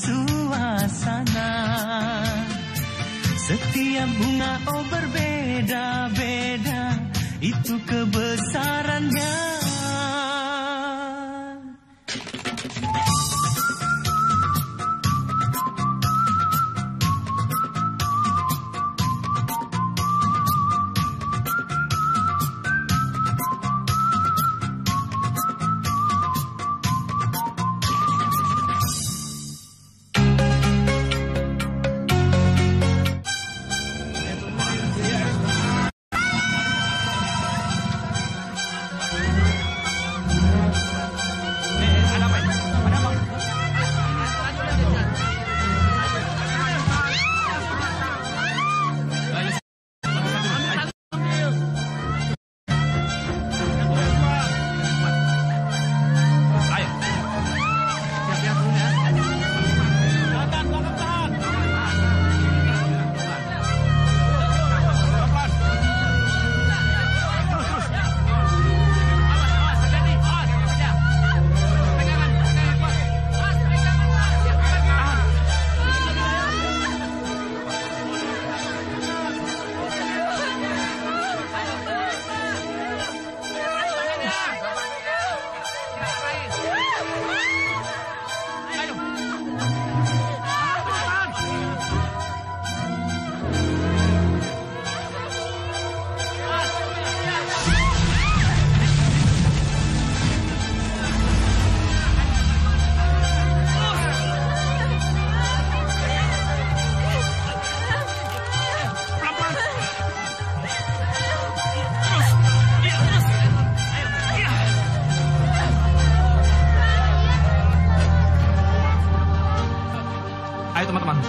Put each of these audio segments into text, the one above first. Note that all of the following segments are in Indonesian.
suasana. Setiap bunga berbeda-beda, itu kebesarannya.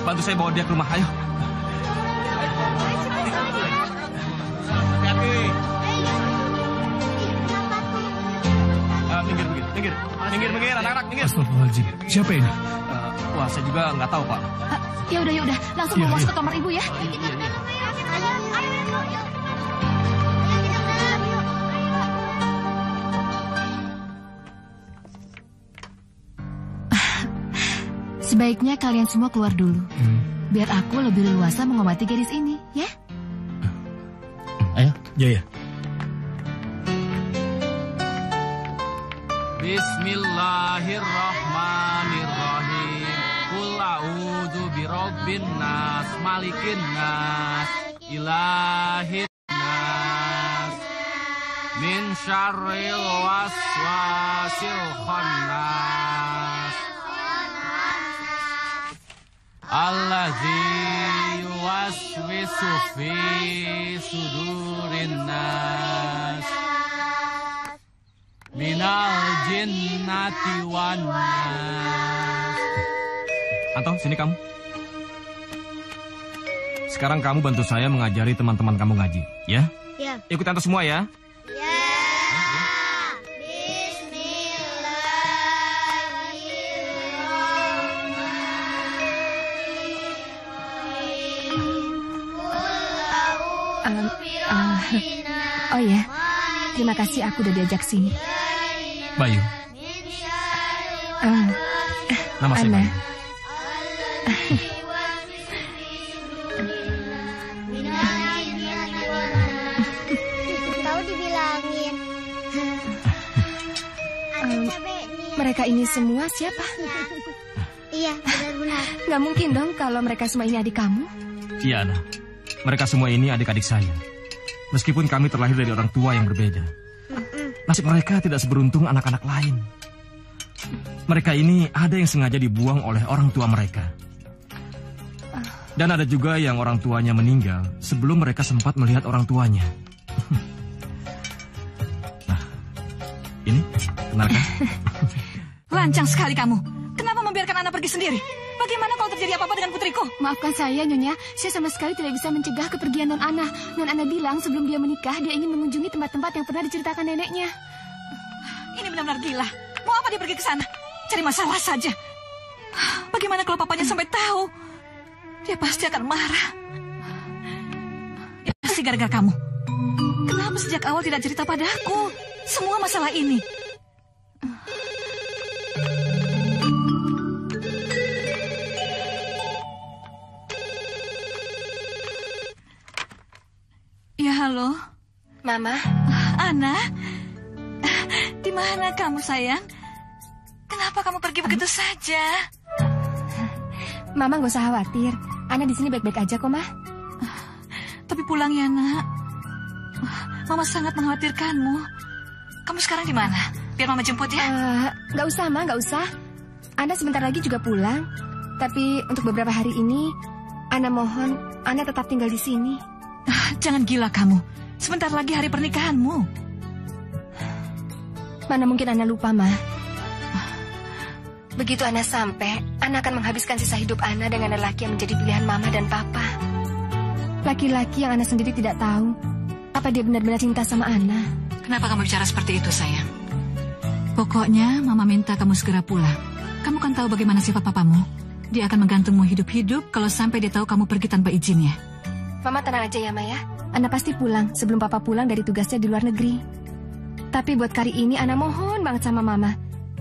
Bantu saya bawa dia ke rumah, ayo. Minggir, anak-anak, minggir. Astagfirullahaladzim, siapa ini? Wah, saya juga nggak tahu, Pak. Ya udah, langsung bawa masuk ke kamar ibu ya. Sebaiknya kalian semua keluar dulu. Biar aku lebih leluasa mengobati gadis ini, ya? Ayo. Ya. Bismillahirrahmanirrahim. Qul a'udzu birabbin nas, malikin nas, ilahin nas, min syarril waswasil khannas. Alladzi yuwaswisu fi sudurin nas minal jinnati wan nas. Anto, sini kamu. Sekarang kamu bantu saya mengajari teman-teman kamu ngaji, ya? Ya. Ikut Anto semua ya. Oh ya, terima kasih aku udah diajak sini. Bayu. Nama saya Ana. Bayu. Tahu dibilangin. Mereka ini semua siapa? Iya, benar-benar. Nggak mungkin dong kalau mereka semua ini adik kamu. Iya, Ana. Mereka semua ini adik-adik saya. Meskipun kami terlahir dari orang tua yang berbeda, nasib mereka tidak seberuntung anak-anak lain. Mereka ini ada yang sengaja dibuang oleh orang tua mereka. Dan ada juga yang orang tuanya meninggal sebelum mereka sempat melihat orang tuanya. Nah, ini, kenalkan. Lancang sekali kamu. Kenapa membiarkan Ana pergi sendiri? Bagaimana kalau terjadi apa-apa dengan putriku? Maafkan saya, Nyonya. Saya sama sekali tidak bisa mencegah kepergian Non Ana. Non Ana bilang sebelum dia menikah, dia ingin mengunjungi tempat-tempat yang pernah diceritakan neneknya. Ini benar-benar gila. Mau apa dia pergi ke sana? Cari masalah saja. Bagaimana kalau papanya sampai tahu? Dia pasti akan marah. Ya, pasti gara-gara kamu. Kenapa sejak awal tidak cerita padaku? Semua masalah ini. Halo. Mama. Ana. Di mana kamu, sayang? Kenapa kamu pergi begitu saja? Mama gak usah khawatir. Ana di sini baik-baik aja kok, Ma. Tapi pulang ya, Nak. Mama sangat mengkhawatirkanmu. Kamu sekarang di mana? Biar Mama jemput ya. Gak usah, Ma, gak usah. Ana sebentar lagi juga pulang. Tapi untuk beberapa hari ini, Ana mohon Ana tetap tinggal di sini. Jangan gila kamu. Sebentar lagi hari pernikahanmu. Mana mungkin Ana lupa, Ma. Begitu Ana sampai, Ana akan menghabiskan sisa hidup Ana dengan lelaki yang menjadi pilihan Mama dan Papa. Laki-laki yang Ana sendiri tidak tahu apa dia benar-benar cinta sama Ana. Kenapa kamu bicara seperti itu, sayang? Pokoknya Mama minta kamu segera pulang. Kamu kan tahu bagaimana sifat papamu. Dia akan menggantungmu hidup-hidup kalau sampai dia tahu kamu pergi tanpa izinnya. Mama tenang aja ya, Maya. Ana pasti pulang sebelum Papa pulang dari tugasnya di luar negeri. Tapi buat kali ini Ana mohon banget sama Mama.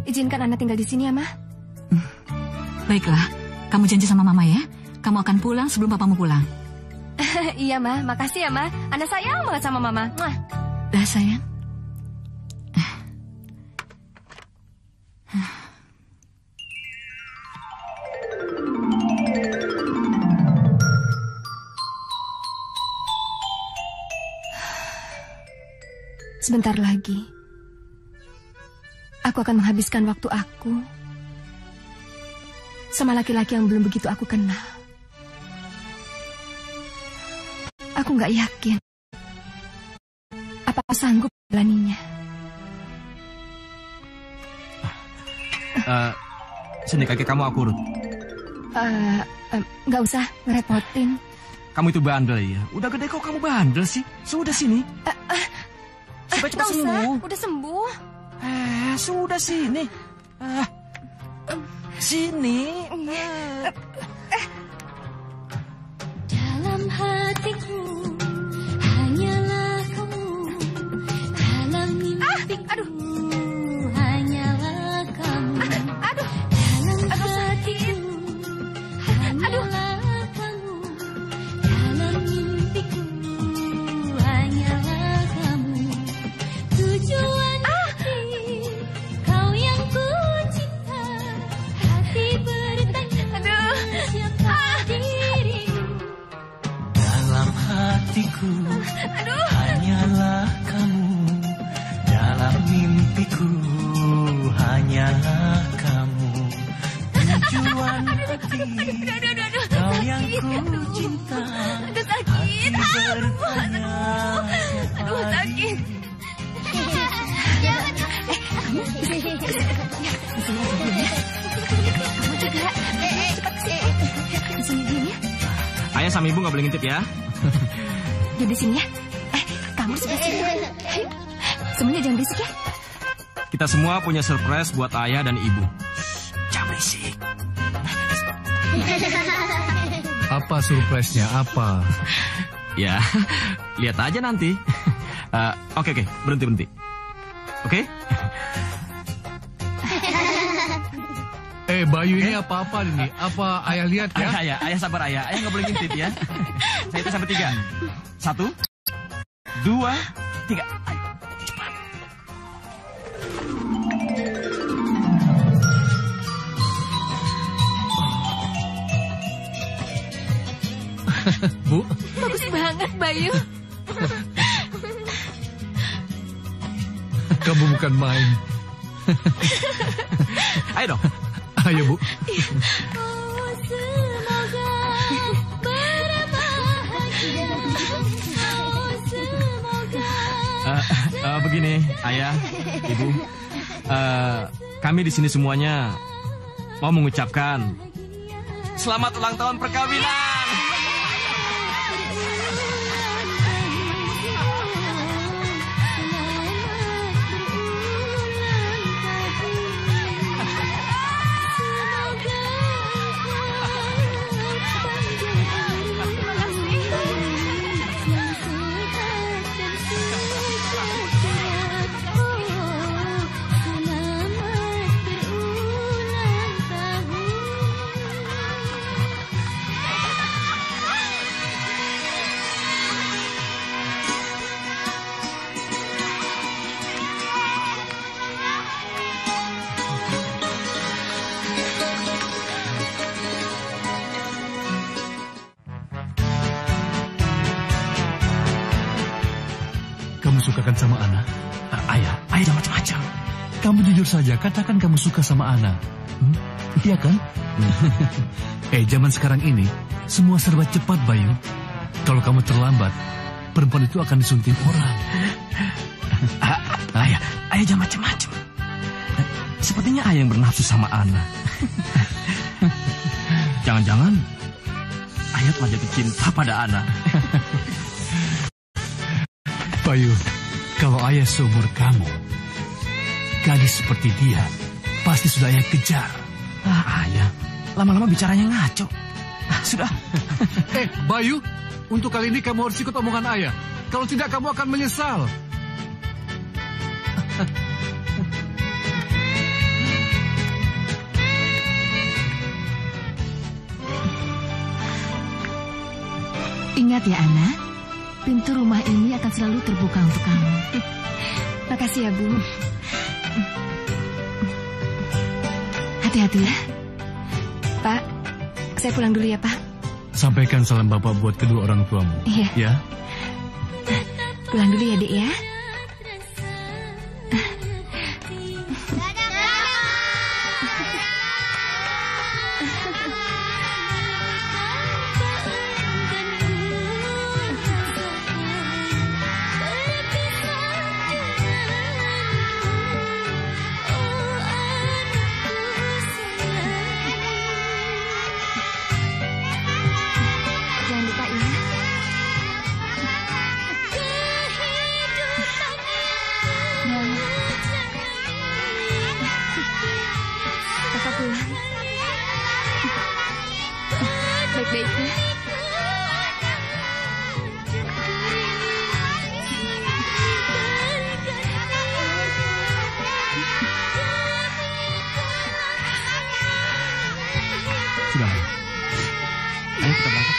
Izinkan Ana tinggal di sini ya, Ma. Baiklah, kamu janji sama Mama ya. Kamu akan pulang sebelum papamu pulang. Iya, Ma. Makasih ya, Ma. Ana sayang banget sama Mama. Dah, sayang. Sebentar lagi, aku akan menghabiskan waktu aku sama laki-laki yang belum begitu aku kenal. Aku nggak yakin apa aku sanggup menjalaninya. Sini kaki kamu aku urut. Nggak usah ngerepotin. Kamu itu bandel ya. Udah gede kok kamu bandel sih. Sudah sini. Supaya cepat sembuh. Udah sembuh. Sudah sini. Sini. Dalam hatiku hanyalah kamu, dalam mimpiku hanyalah kamu, dalam hatiku hanyalah kamu, dalam mimpiku hanyalah kamu. Tujuan hati kau yang ku cinta, hati bertanya siapa dirimu. Dalam hatiku hanyalah kamu, dalam mimpiku hanyalah kamu. Tujuan hati kau yang ku cinta, hati bertanya siapa Sakit. Kamu juga. Cepat kesini. Di sini dulu ya. Ayah sama ibu nggak boleh ngintip ya. Duduk di sini ya. Kamu sebelah sini. Ayo. Semuanya jangan berisik ya. Kita semua punya surprise buat ayah dan ibu. Jangan berisik. Apa surprise-nya? Apa? Ya, lihat aja nanti. Oke, berhenti. Oke? Bayu ini apa-apa ini? Apa ayah lihat ya? Ayah sabar ayah. Ayah nggak boleh ngintip ya. Saya hitung sampai 3. 1, 2, 3. Ayo, cepat. Bu? Bagus banget, Bayu. Kamu bukan main. Ayo dong. Ayo, Bu. Semoga berbahagia. Semoga Begini, ayah, ibu. Kami di sini semuanya mau mengucapkan selamat ulang tahun perkawinan. sukakan sama Ana? Ayah jangan macam-macam. Kamu jujur saja, katakan kamu suka sama Ana. Iya kan? Zaman sekarang ini, semua serba cepat, Bayu. Kalau kamu terlambat, perempuan itu akan disunting orang. Ayah jangan macam-macam. Sepertinya ayah yang bernafsu sama Ana. Jangan-jangan ayah telah jatuh cinta pada Ana. Bayu, kalau ayah seumur kamu, gadis seperti dia pasti sudah ayah kejar. Ayah, lama-lama bicaranya ngaco. Sudah. Bayu, untuk kali ini kamu harus ikut omongan ayah. Kalau tidak, kamu akan menyesal. Ingat ya, Ana, pintu rumah ini akan selalu terbuka untuk kamu. Makasih ya, Bu. Hati-hati ya. Pak, saya pulang dulu ya, Pak. Sampaikan salam Bapak buat kedua orang tuamu. Iya. Ya. Pulang dulu ya, Dek ya. Baik-baiknya. Sudah. Ayo kita berangkat.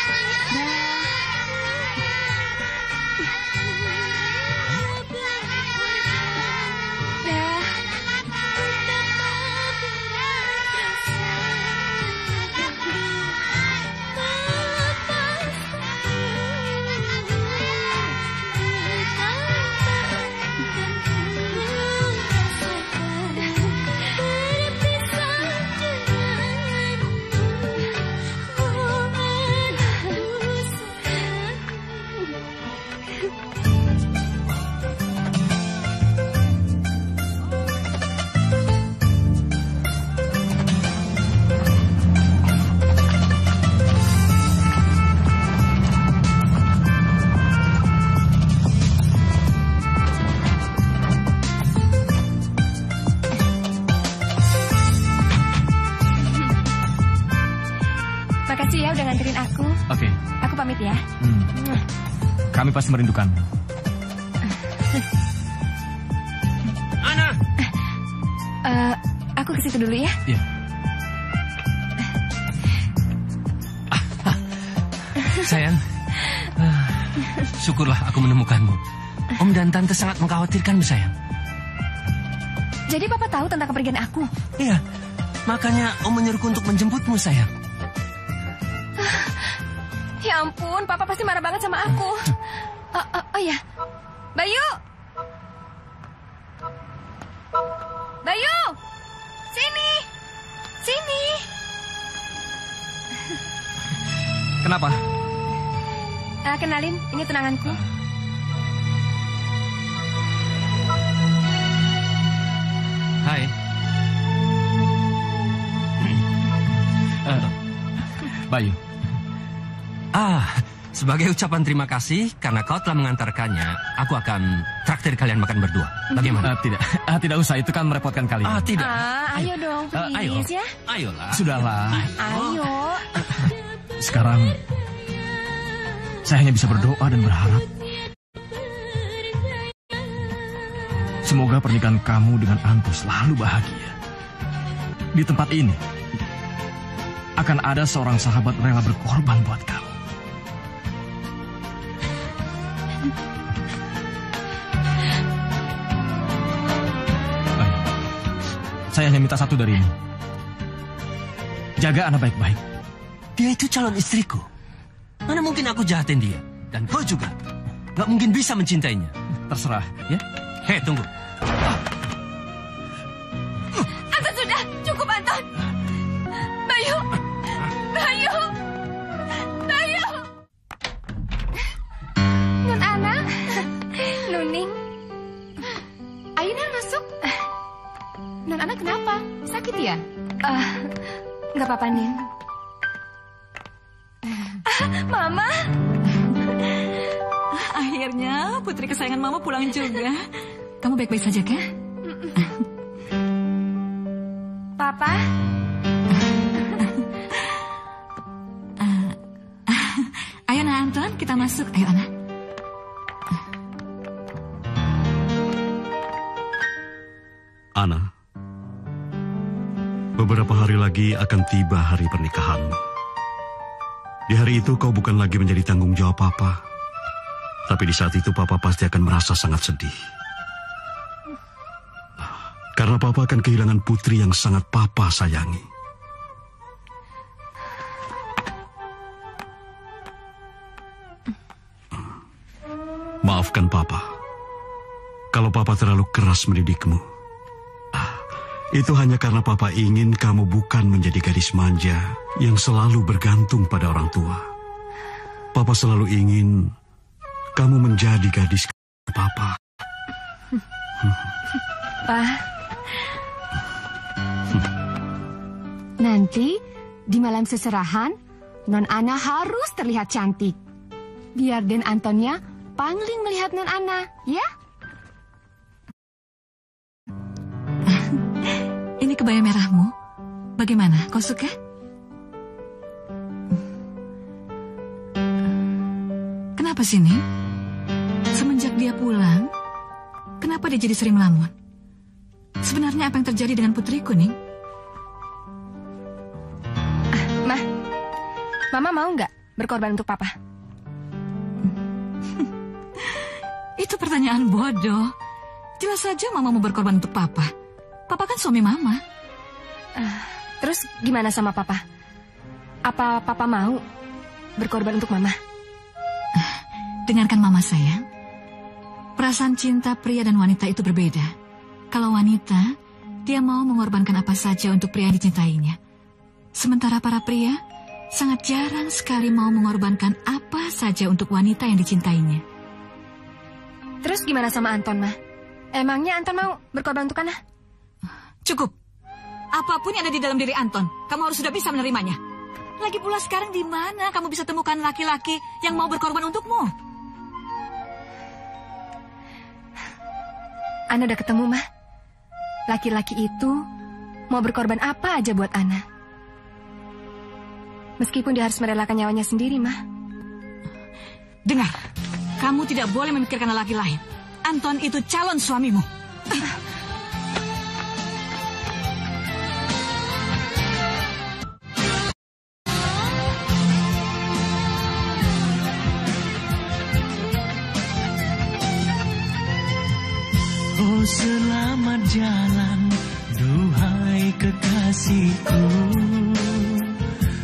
Makasih ya udah nganterin aku. Oke. Aku pamit ya. Kami pasti merindukanmu. Ana! Aku ke situ dulu ya. Iya. Sayang, syukurlah aku menemukanmu. Om dan Tante sangat mengkhawatirkanmu, sayang. Jadi Papa tahu tentang kepergian aku? Iya, makanya Om menyuruhku untuk menjemputmu, sayang. Ya ampun, Papa pasti marah banget sama aku. Oh ya, Bayu! Bayu! Sini! Sini! Kenapa? Kenalin, ini tunanganku. Hai. Bayu. Sebagai ucapan terima kasih karena kau telah mengantarkannya, aku akan traktir kalian makan berdua. Bagaimana? Tidak usah, itu kan merepotkan kalian. Tidak. Ayo dong, please ya. Ayolah. Sudahlah. Ayo. Sekarang saya hanya bisa berdoa dan berharap semoga pernikahan kamu dengan Anto selalu bahagia. Di tempat ini akan ada seorang sahabat rela berkorban buat kamu. Saya hanya minta satu darimu. Jaga anak baik-baik. Dia itu calon istriku. Mana mungkin aku jahatin dia. Dan kau juga. Gak mungkin bisa mencintainya. terserah, ya. Hei, tunggu. Anton sudah, cukup Anton. Bayu. Nun Ana, Nuning. Ayo Nan masuk. Nun Ana kenapa? Sakit ya? Nggak apa-apa Nin. Mama. Akhirnya putri kesayangan Mama pulang juga. Kamu baik-baik saja kan? Papa. Ayo Ana Anton, kita masuk. Ayo Ana. Ana, beberapa hari lagi akan tiba hari pernikahanmu. Di hari itu kau bukan lagi menjadi tanggung jawab Papa. Tapi di saat itu Papa pasti akan merasa sangat sedih. Karena Papa akan kehilangan putri yang sangat Papa sayangi. Maafkan Papa. Kalau Papa terlalu keras mendidikmu. Itu hanya karena Papa ingin kamu bukan menjadi gadis manja yang selalu bergantung pada orang tua. Papa selalu ingin kamu menjadi gadis Papa. Pa. Nanti di malam seserahan, Non Ana harus terlihat cantik. Biar Den Antonnya pangling melihat Non Ana, ya? Ini kebaya merahmu. Bagaimana? Kau suka? Kenapa sih, Ning? Semenjak dia pulang, kenapa dia jadi sering melamun? Sebenarnya apa yang terjadi dengan putriku, Ning? Mama mau nggak berkorban untuk Papa? Itu pertanyaan bodoh. Jelas saja Mama mau berkorban untuk Papa. Papa kan suami Mama. Terus gimana sama Papa? Apa Papa mau berkorban untuk Mama? Dengarkan Mama sayang. Perasaan cinta pria dan wanita itu berbeda. Kalau wanita, dia mau mengorbankan apa saja untuk pria yang dicintainya. Sementara para pria sangat jarang sekali mau mengorbankan apa saja untuk wanita yang dicintainya. Terus gimana sama Anton, Ma? Emangnya Anton mau berkorban untuk Ana? Cukup. Apapun yang ada di dalam diri Anton, kamu harus sudah bisa menerimanya. Lagi pula sekarang di mana kamu bisa temukan laki-laki yang mau berkorban untukmu? Ana udah ketemu, Ma. Laki-laki itu mau berkorban apa aja buat Ana. Meskipun dia harus merelakan nyawanya sendiri, Ma. Dengar, kamu tidak boleh memikirkan laki lain. Anton itu calon suamimu. Oh, selamat jalan, duhai kekasihku.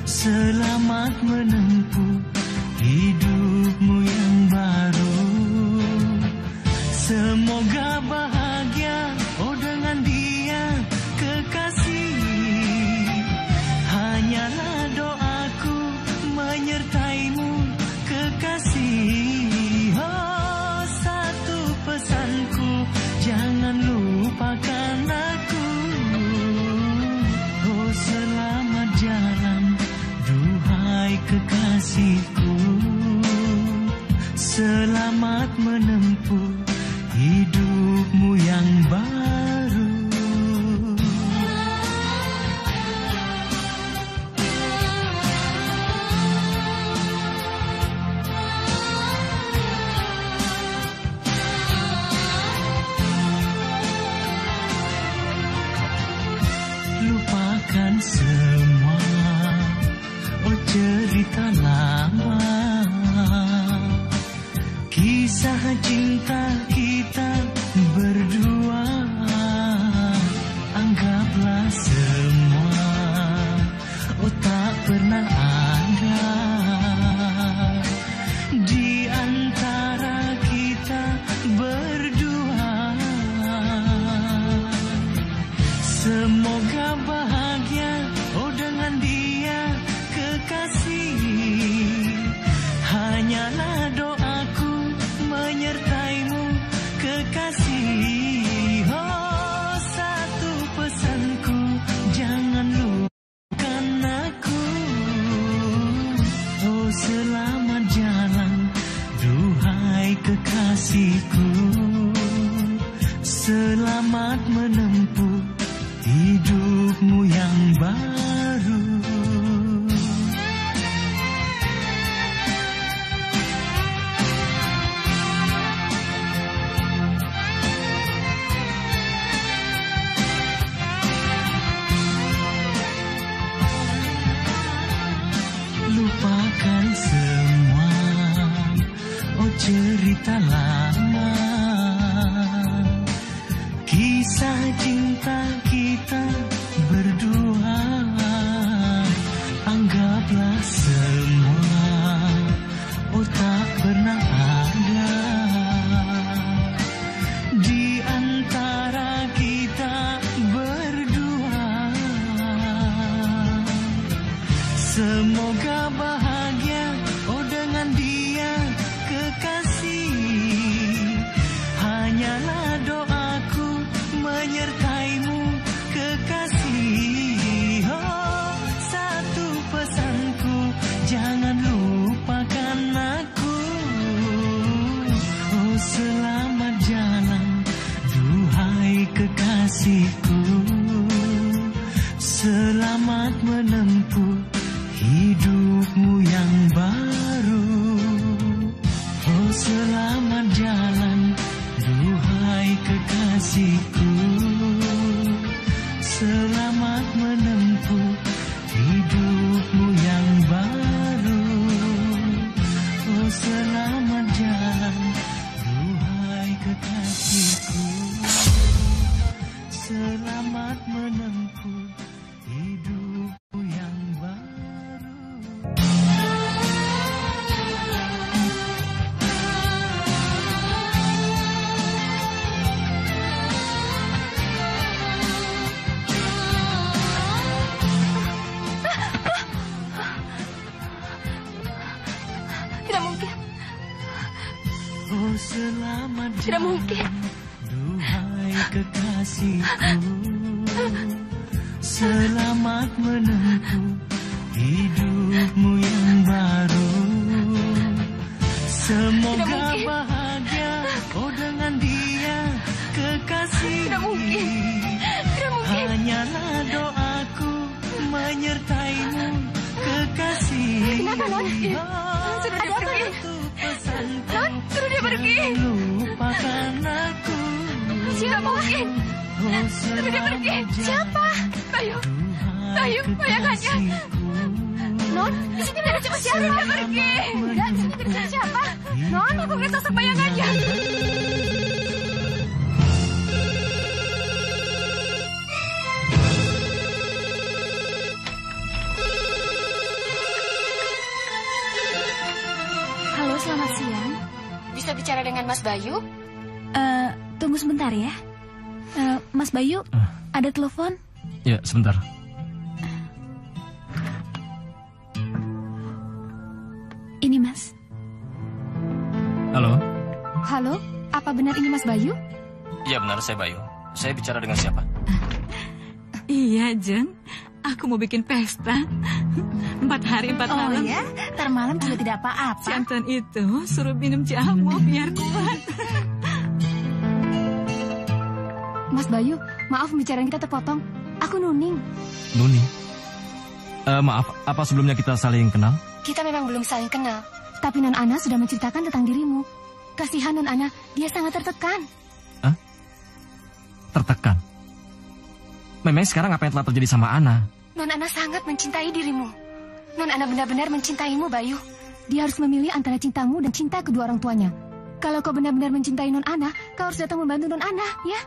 Selamat menempuh hidupmu yang baru. Semoga bahagia, oh dengan dia kekasih. Hanyalah doaku menyertaimu kekasih. Oh, satu pesanku, jangan lupakan aku. Oh, selamat jalan, duhai kekasihku. Selamat menempuh hidupmu yang baru. Lupakan semua, oh cerita lama. Kisah cinta kita berdua, anggaplah semua, oh tak pernah ada. Di antara kita kekasihku, selamat menempuh hidupmu yang baru. Lupakan semua, oh cerita lama, kisah cinta kita berdua. Anggaplah semua, oh tak pernah ada di antara kita berdua. Semoga bahagia, oh dengan dia kekasih. Hanyalah doaku menyertaimu kekasih. Oh, satu pesanku, jangan lupakan aku. Oh, selamat jalan, duhai kekasihku. Selamat menempuh hidupmu yang baru. Oh, selamat jalan, duhai kekasihku. Selamat menempuh hidupmu yang baru. Oh, selamat jalan, duhai kekasihku. Selamat menempuh hidupmu yang baru. Tidak mungkin. Oh, selamat Tidak mungkin. duhai kekasihku. Selamat menempuh hidupmu yang baru. Semoga bahagia, oh dengan dia kekasih. Tidak mungkin. Tidak mungkin. Hanyalah doaku menyertaimu kekasih. Kenapa, Non? Suruh dia pergi. Non, suruh dia pergi. Lupakan aku. Tidak mungkin. Suruh dia pergi. Siapa? Bayu. Bayu, bayangannya. Non, di sini tidak ada siapa-siapa. Suruh dia pergi. Enggak, di sini tidak ada siapa. Non, aku lihat sosok bayangannya. Halo, selamat siang. Bisa bicara dengan Mas Bayu? Tunggu sebentar ya. Mas Bayu, ada telepon? Ya, sebentar. Ini, Mas. Halo? Halo, apa benar ini Mas Bayu? Iya benar, saya Bayu. Saya bicara dengan siapa? Iya, Jen. Aku mau bikin pesta. 4 hari 4 malam. Oh ya, ntar malam juga tidak apa-apa. Si Anton itu suruh minum jamu biar kuat. Mas Bayu, maaf pembicaraan kita terpotong. Aku Nuning. Nuni. Maaf, apa sebelumnya kita saling kenal? Kita memang belum saling kenal. Tapi Non Ana sudah menceritakan tentang dirimu. Kasihan Non Ana, dia sangat tertekan. Hah? Tertekan? Memang sekarang apa yang telah terjadi sama Ana? Non Ana sangat mencintai dirimu. Non Ana benar-benar mencintaimu, Bayu. Dia harus memilih antara cintamu dan cinta kedua orang tuanya. Kalau kau benar-benar mencintai Non Ana, kau harus datang membantu Non Ana, ya?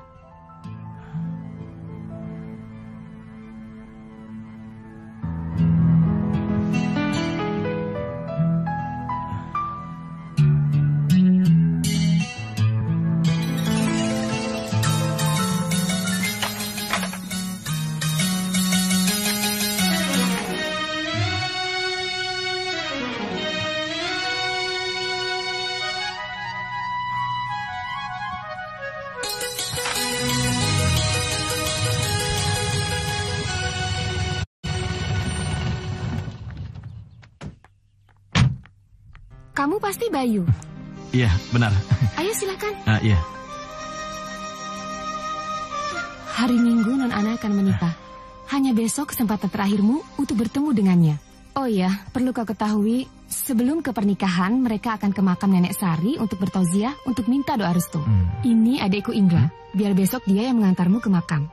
Kamu pasti Bayu. Iya, benar. Ayo silakan. Iya. Hari Minggu Non Ana akan menikah. Hanya besok kesempatan terakhirmu untuk bertemu dengannya. Oh iya, perlu kau ketahui, sebelum ke pernikahan mereka akan ke makam Nenek Sari untuk bertauziah untuk minta doa restu. Ini adikku Indra. Biar besok dia yang mengantarmu ke makam.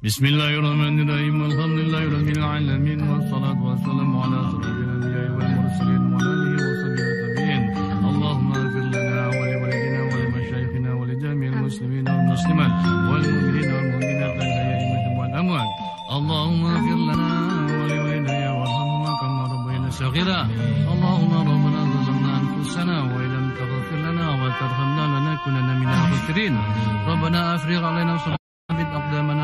Bismillahirrahmanirrahim. Alhamdulillahirabbil alamin wassalatu wassalamu ala asyrofil anbiya'i wal mursalin wa ala alihi washabihi tabi'in. Allahumma ighfir lana wa li walidina wa li masyayikhina wa li jami'il muslimina wal muslimat wal mu'minina wal mu'minat wal hayyina wal amwat. Allahumma ighfir lana wa li walidayya warhamhuma kama rabbayana shaghira. Allahumma rabbana zalamna anfusana wa illam taghfir lana wa tarhamna lanakunanna minal khasirin. Rabbana afrigh 'alaina sabran aqdamana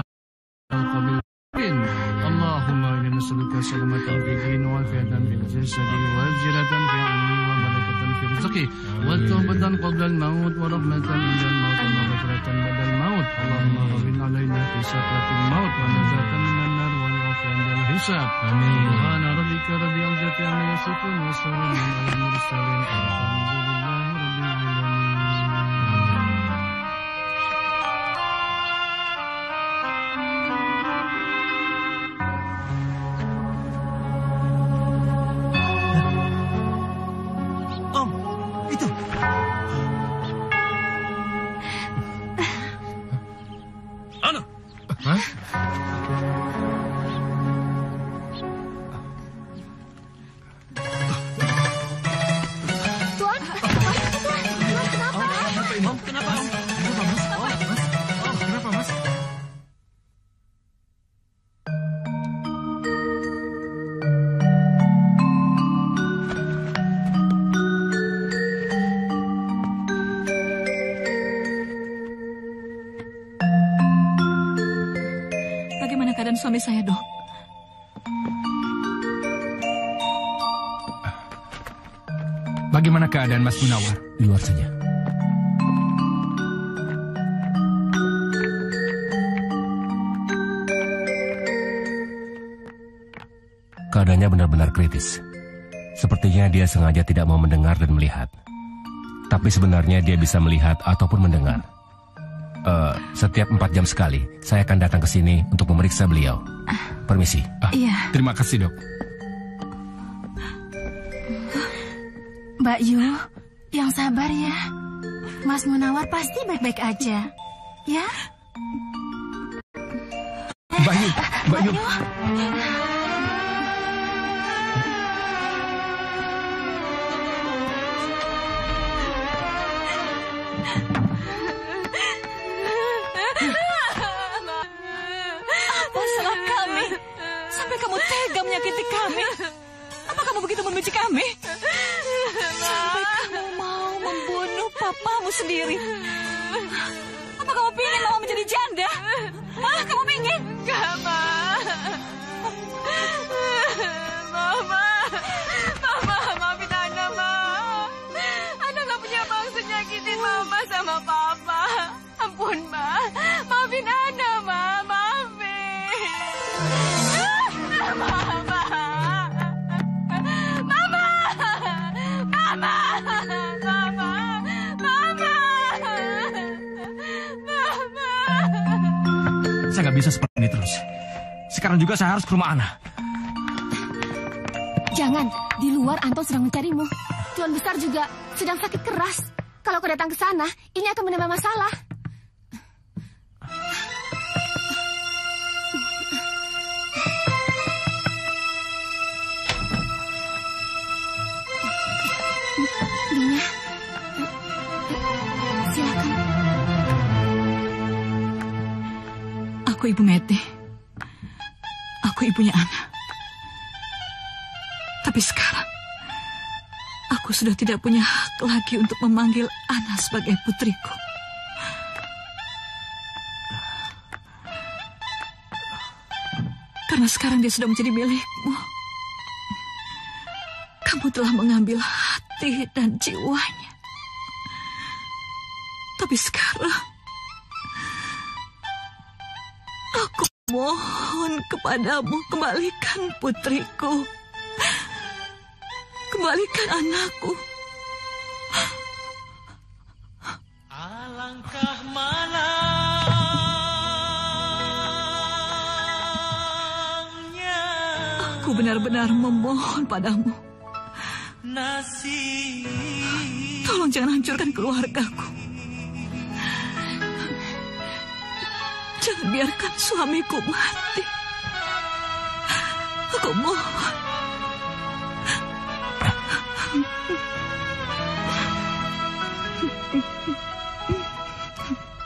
Allahumma inna nas'aluka salamatan fid din wa afiatan fil jasadi wa ziyadatan fi ilmi wa barakatan fi rizqi wa tawbatan qabla al-maut wa rahmatan inda al-maut wa maghfiratan ba'da al-maut. Allahumma hawwin 'alaina fi sakratil maut wa najatan minan nar wa 'afiyan dal hisab. Amin. Subhana rabbika rabbil izzati amma yasifun wa salamun 'alal mursalin. Alhamdulillahi rabbil alamin. Suami saya, Dok. Bagaimana keadaan Mas Munawar? Di luar saja. Keadaannya benar-benar kritis. Sepertinya dia sengaja tidak mau mendengar dan melihat. Tapi sebenarnya dia bisa melihat ataupun mendengar. Setiap 4 jam sekali, saya akan datang ke sini untuk memeriksa beliau. Permisi. Iya. Terima kasih, Dok. Mbak Yu, yang sabar ya. Mas Munawar pasti baik-baik aja. Ya? Mbak Yu, Mbak Yu. Menyakiti kami. Apa kamu begitu membenci kami? Sampai kamu mau membunuh papamu sendiri. Apa kamu pingin Mama menjadi janda? Kamu pingin? Enggak, Ma. Mama, maafin Ana, Ma. Ana gak punya maksud nyakitin Mama sama Papa. Ampun, Ma. Maafin Ana, Ma. Maafin. Saya nggak bisa seperti ini terus. Sekarang juga saya harus ke rumah Ana. Jangan, di luar Anton sedang mencarimu. Tuan Besar juga sedang sakit keras. Kalau kau datang ke sana, ini akan menambah masalah. Dina, silakan. Aku Ibu Mete. Aku ibunya Ana. Tapi sekarang, aku sudah tidak punya hak lagi untuk memanggil Ana sebagai putriku. Karena sekarang dia sudah menjadi milikmu. Kamu telah mengambil hati dan jiwanya. Tapi sekarang, aku mohon kepadamu, kembalikan putriku. Kembalikan anakku. Alangkah malangnya Aku benar-benar memohon padamu. nasib. Tolong jangan hancurkan keluargaku. Jangan biarkan suamiku mati. Aku mohon.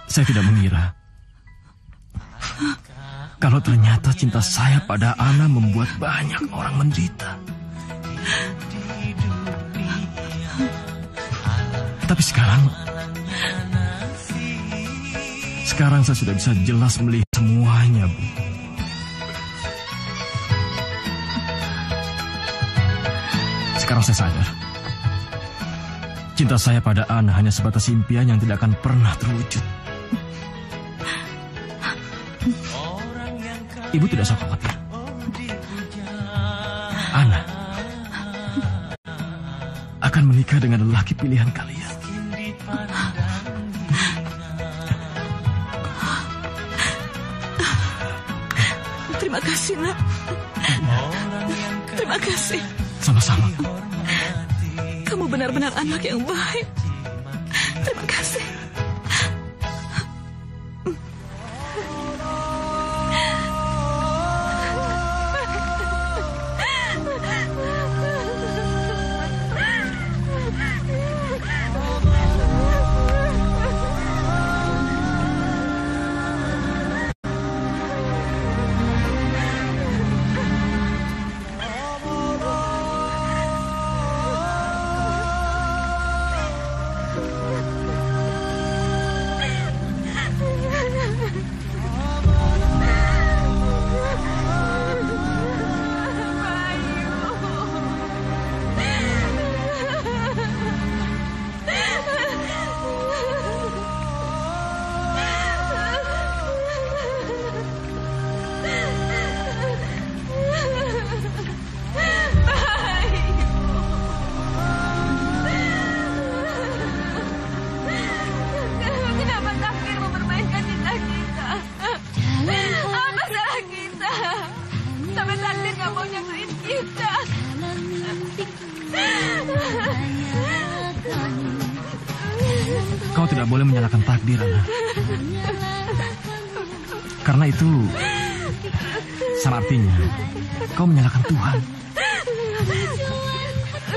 Saya tidak mengira kalau ternyata cinta saya pada Ana membuat banyak orang menderita. Tapi sekarang saya sudah bisa jelas melihat semuanya, Bu. Sekarang saya sadar, cinta saya pada Ana hanya sebatas impian yang tidak akan pernah terwujud. Ibu tidak usah khawatir. Ana akan menikah dengan lelaki pilihan kalian. Terima kasih, Nak. Terima kasih. Sama-sama. Kamu benar-benar anak yang baik. Terima kasih. Kau tidak boleh menyalahkan takdir, Ana. Karena itu sama artinya kau menyalahkan Tuhan.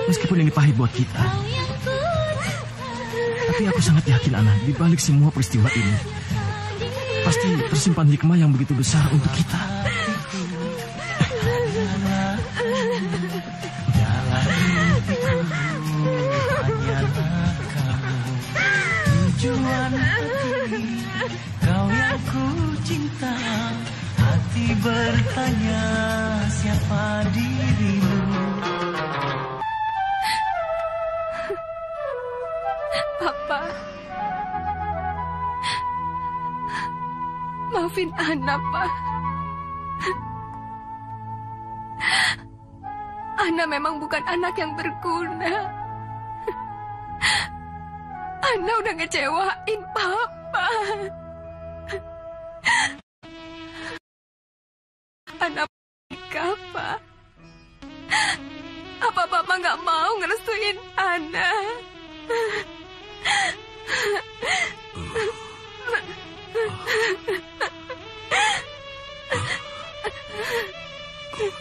Meskipun ini pahit buat kita, tapi aku sangat yakin, Ana, di balik semua peristiwa ini pasti tersimpan hikmah yang begitu besar untuk kita. Tujuan hati, kau yang ku cinta. Hati bertanya, siapa dirimu? Papa, maafin Ana, Pak. Ana memang bukan anak yang berguna. Ana udah ngecewain Papa. Ana nikah, Pak. Apa Papa nggak mau ngerestuin Ana?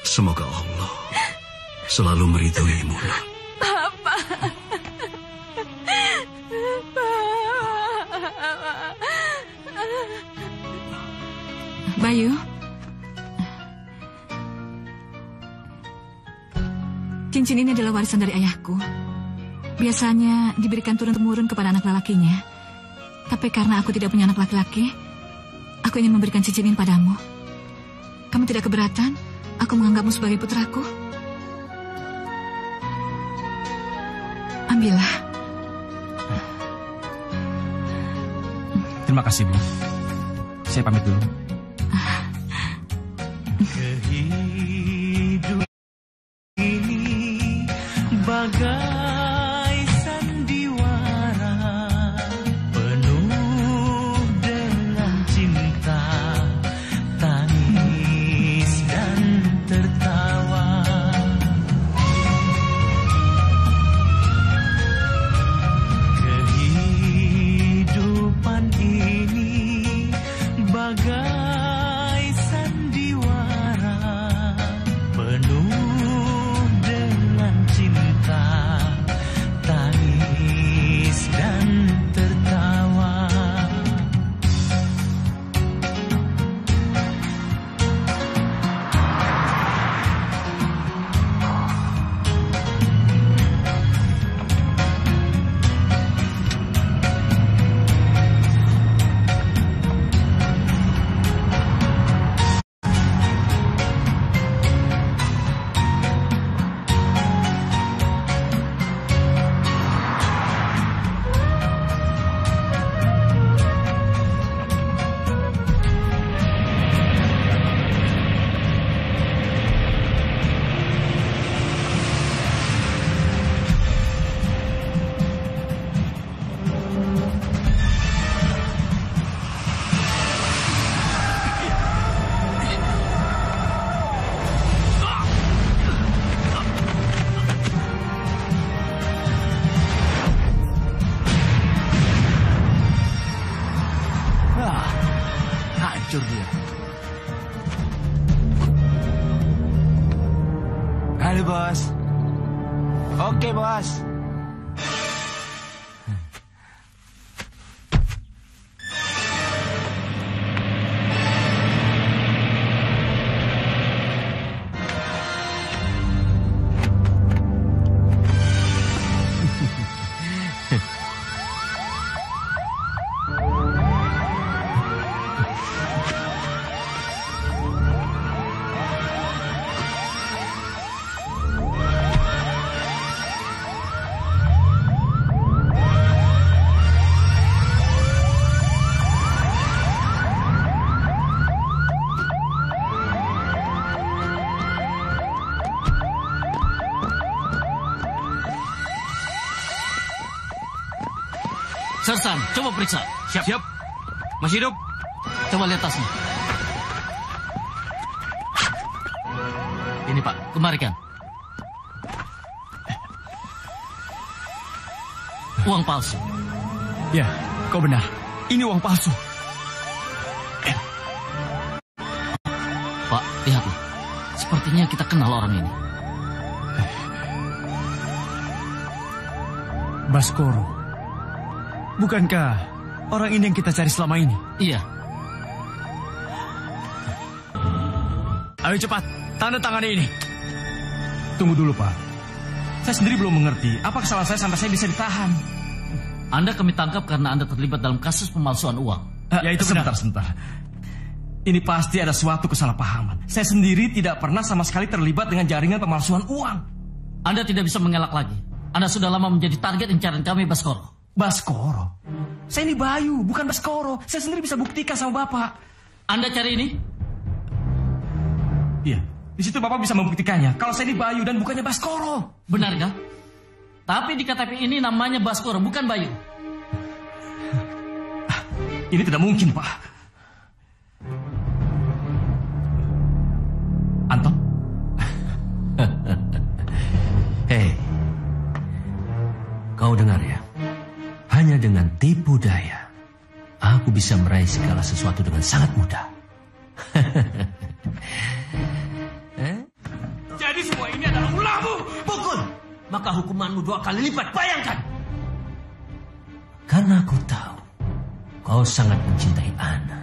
Semoga Allah selalu meridhoimu, Nak. Papa. Bayu, cincin ini adalah warisan dari ayahku. Biasanya diberikan turun-temurun kepada anak lelakinya. Tapi karena aku tidak punya anak laki-laki, aku ingin memberikan cincin ini padamu. Kamu tidak keberatan? Aku menganggapmu sebagai putraku. Ambillah. Terima kasih, Bu. Saya pamit dulu. Kehidupan ini Boleh, Bos. Oke, Bos. Sersan, coba periksa. Siap. Siap. Masih hidup? Coba lihat tasnya. Ini Pak, kemarikan. Uang palsu. Ya, kau benar. Ini uang palsu. Pak, lihatlah. Sepertinya kita kenal orang ini. Baskoro. Bukankah orang ini yang kita cari selama ini? Iya. Ayo cepat, tanda tangani ini. Tunggu dulu, Pak. Saya sendiri belum mengerti apa kesalahan saya sampai saya bisa ditahan. Anda kami tangkap karena Anda terlibat dalam kasus pemalsuan uang. Ya itu sebentar. Ini pasti ada suatu kesalahpahaman. Saya sendiri tidak pernah sama sekali terlibat dengan jaringan pemalsuan uang. Anda tidak bisa mengelak lagi. Anda sudah lama menjadi target incaran kami, Baskoro. Baskoro? Saya ini Bayu, bukan Baskoro. Saya sendiri bisa buktikan sama Bapak. Anda cari ini? Iya, di situ Bapak bisa membuktikannya. Kalau saya ini Bayu dan bukannya Baskoro. Benar kan? Tapi di KTP ini namanya Baskoro, bukan Bayu. Ini tidak mungkin, Pak. Anton? Hei, kau dengar ya? Hanya dengan tipu daya, aku bisa meraih segala sesuatu dengan sangat mudah. Jadi semua ini adalah ulahmu. Pukul, maka hukumanmu 2 kali lipat. Bayangkan. Karena aku tahu kau sangat mencintai Ana.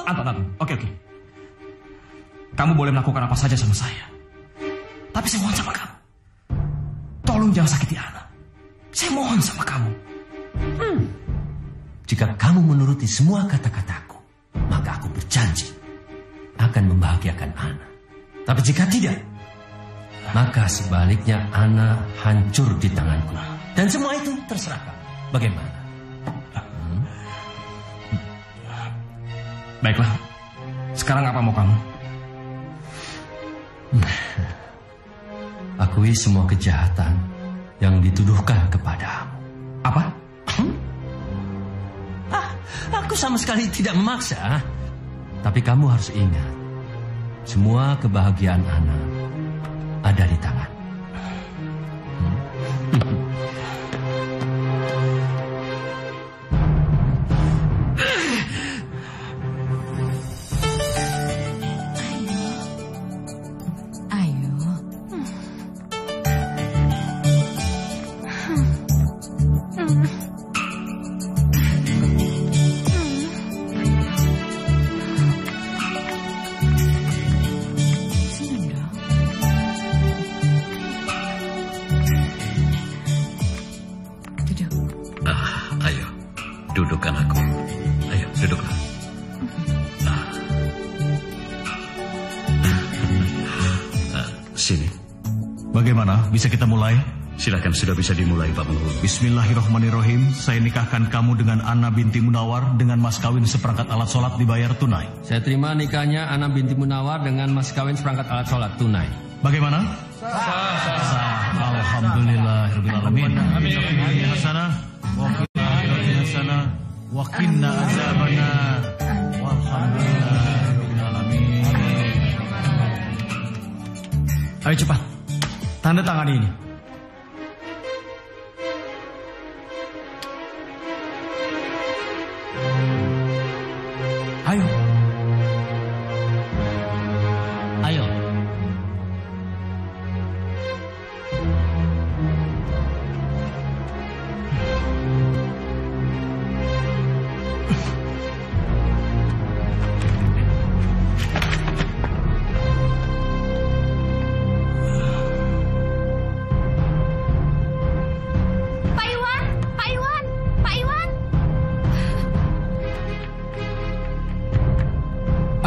Anton. Oke. Kamu boleh melakukan apa saja sama saya. Tapi saya mohon sama kamu. Tolong jangan sakiti Ana. Saya mohon sama kamu. Jika kamu menuruti semua kata-kataku, maka aku berjanji akan membahagiakan Ana. Tapi jika tidak, maka sebaliknya Ana hancur di tanganku. Dan semua itu terserah kamu. Bagaimana? Baiklah. Sekarang apa mau kamu? Akui semua kejahatan yang dituduhkan kepadamu. Apa? Aku sama sekali tidak memaksa. Tapi kamu harus ingat, semua kebahagiaan Ana ada di tangan. Dudukkan aku. Ayo, duduklah. Sini. Bagaimana? Bisa kita mulai? Silakan, sudah bisa dimulai, Pak Penghulu. Bismillahirrahmanirrahim. Saya nikahkan kamu dengan Ana binti Munawar dengan mas kawin seperangkat alat sholat dibayar tunai. Saya terima nikahnya Ana binti Munawar dengan mas kawin seperangkat alat sholat tunai. Bagaimana? Sah. Alhamdulillahirrahmanirrahim. Amin. Hasanah. Hasanah. Wa qina azabannar. Walhamdulillahirrahmanirrahim. Ayo cepat. Tanda tangan ini.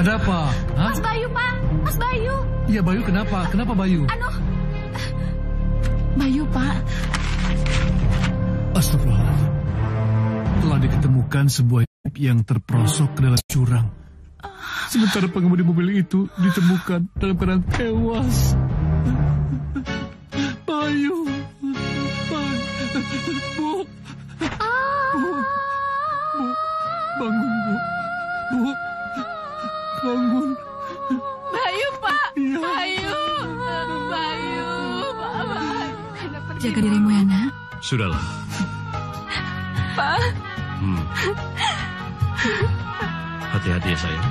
Ada apa? Hah? Mas Bayu, Pak. Mas Bayu. Iya, Bayu kenapa? Kenapa Bayu? Bayu, Pak. Astagfirullah. Telah diketemukan sebuah yang terperosok ke dalam jurang. Sementara pengemudi mobil itu ditemukan dalam keadaan tewas. Bayu. Bu. Bangun, Bu. Bu. Bangun. Bayu, Pak. Iya. Bayu. Jaga dirimu ya, Nak. Sudahlah. Pak. Hati-hati ya, sayang.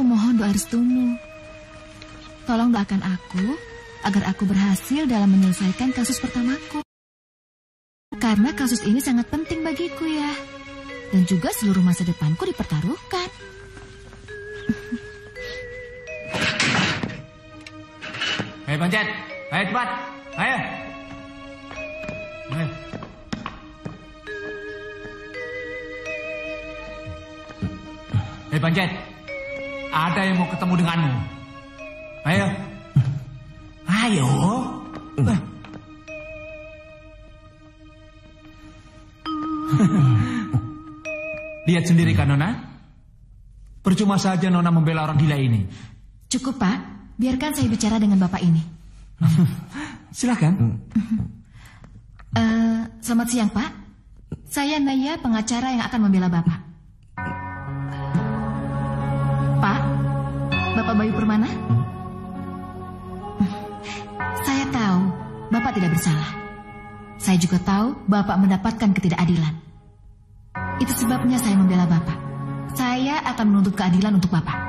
memohon doa restumu. Tolong doakan aku agar aku berhasil dalam menyelesaikan kasus pertamaku. Karena kasus ini sangat penting bagiku ya. Dan juga seluruh masa depanku dipertaruhkan. Ayo Bancet, ayo cepat, ayo. Ayo. Hei Bancet, ada yang mau ketemu denganmu. Ayo. Ayo. Lihat sendiri kan Nona? Percuma saja Nona membela orang gila ini. Cukup Pak. Biarkan saya bicara dengan Bapak ini. Silakan. Selamat siang, Pak. Saya Naya, pengacara yang akan membela Bapak. Pak, Bapak Bayu Permana? Saya tahu Bapak tidak bersalah. Saya juga tahu Bapak mendapatkan ketidakadilan. Itu sebabnya saya membela Bapak. Saya akan menuntut keadilan untuk Bapak.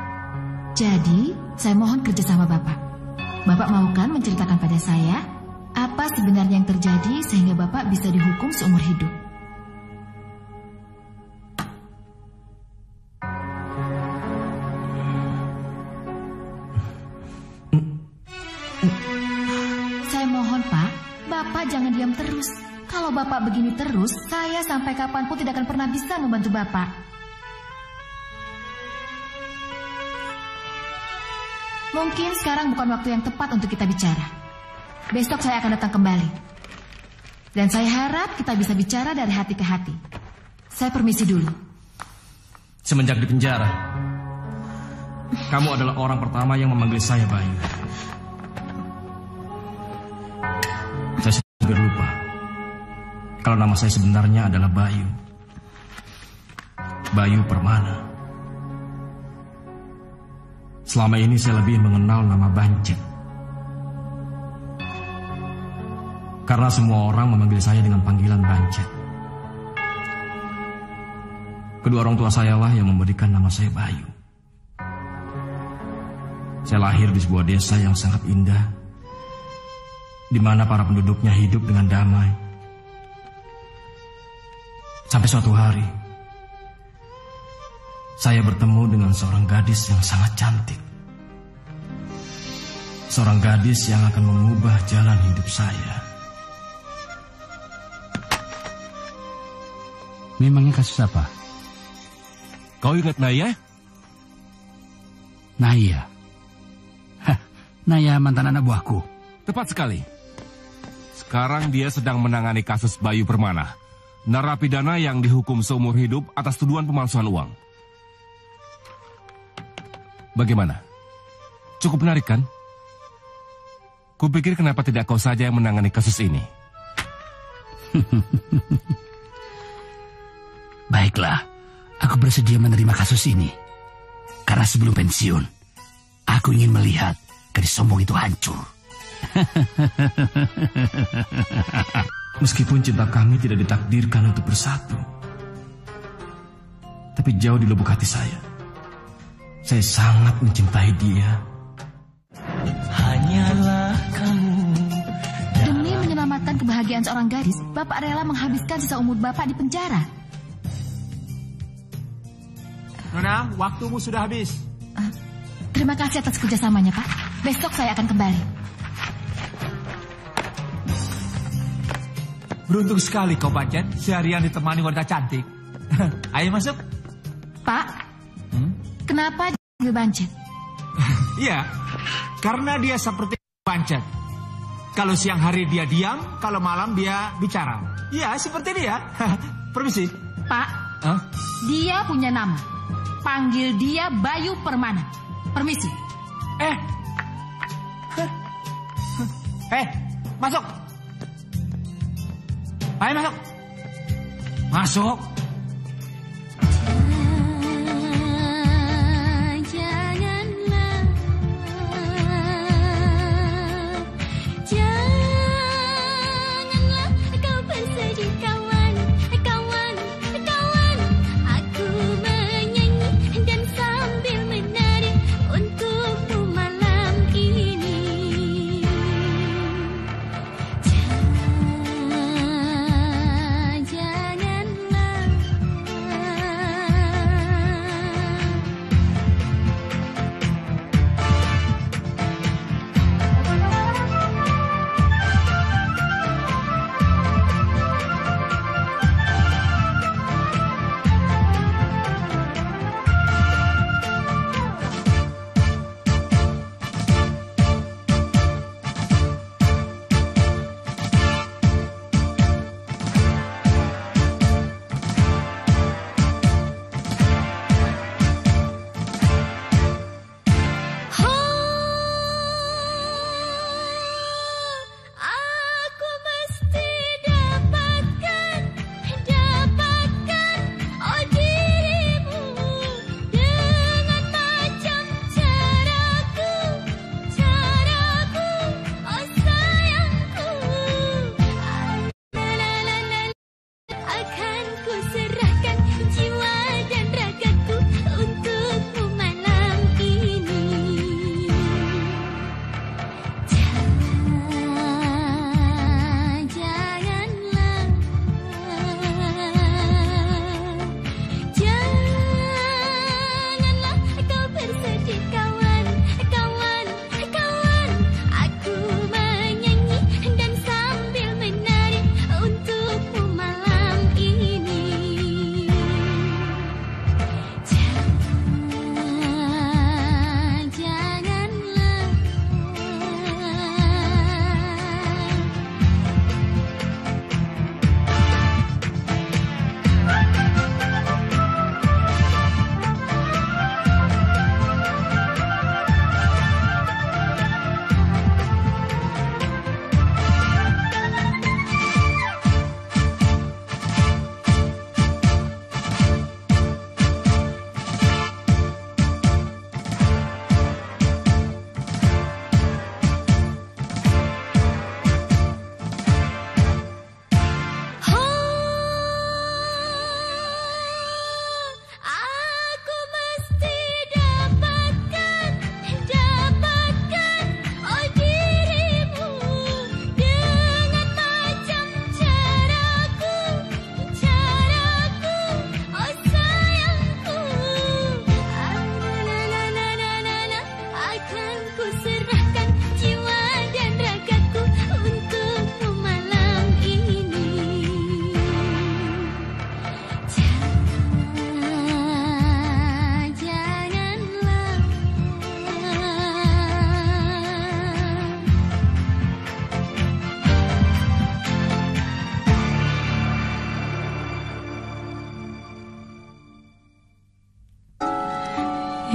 Jadi, saya mohon kerjasama Bapak. Bapak maukan menceritakan pada saya apa sebenarnya yang terjadi sehingga Bapak bisa dihukum seumur hidup. Saya mohon Pak, Bapak jangan diam terus. Kalau Bapak begini terus, saya sampai kapanpun tidak akan pernah bisa membantu Bapak. Mungkin sekarang bukan waktu yang tepat untuk kita bicara. Besok saya akan datang kembali. Dan saya harap kita bisa bicara dari hati ke hati. Saya permisi dulu. Semenjak di penjara, kamu adalah orang pertama yang memanggil saya Bayu. Saya hampir lupa kalau nama saya sebenarnya adalah Bayu. Bayu Permana. Selama ini saya lebih mengenal nama Bancet. Karena semua orang memanggil saya dengan panggilan Bancet. Kedua orang tua saya lah yang memberikan nama saya Bayu. Saya lahir di sebuah desa yang sangat indah, di mana para penduduknya hidup dengan damai. Sampai suatu hari, saya bertemu dengan seorang gadis yang sangat cantik. Seorang gadis yang akan mengubah jalan hidup saya. Memangnya kasus apa? Kau ingat Naya? Naya? Hah, Naya mantan anak buahku. Tepat sekali. Sekarang dia sedang menangani kasus Bayu Permana, narapidana yang dihukum seumur hidup atas tuduhan pemalsuan uang. Bagaimana? Cukup menarik kan? Kupikir kenapa tidak kau saja yang menangani kasus ini? Baiklah, aku bersedia menerima kasus ini. Karena sebelum pensiun, aku ingin melihat gadis sombong itu hancur. Meskipun cinta kami tidak ditakdirkan untuk bersatu, tapi jauh di lubuk hati saya sangat mencintai dia. Hanyalah kamu. Demi menyelamatkan kebahagiaan seorang gadis, Bapak rela menghabiskan sisa umur Bapak di penjara. Nona, waktumu sudah habis. Terima kasih atas kerjasamanya, Pak. Besok saya akan kembali. Beruntung sekali kau Bancet, seharian ditemani wanita cantik. Ayo masuk. Pak, kenapa dipanggil Bancet? Iya, karena dia seperti Bancet. Kalau siang hari dia diam, kalau malam dia bicara. Iya, seperti dia. Permisi. Pak, dia punya nama. Panggil dia Bayu Permana. Permisi. Masuk. Ayo masuk. Masuk.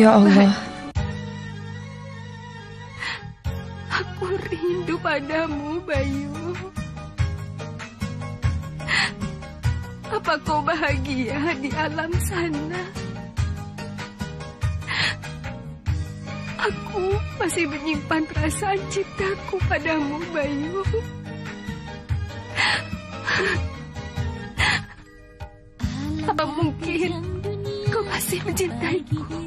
Ya Allah. Aku rindu padamu, Bayu. Apa kau bahagia di alam sana? Aku masih menyimpan perasaan cintaku padamu, Bayu. Apa mungkin kau masih mencintaiku?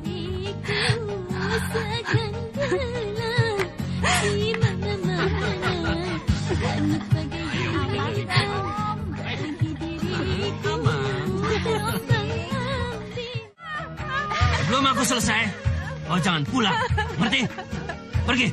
Belum aku selesai, kau jangan pulang, ngerti? Pergi.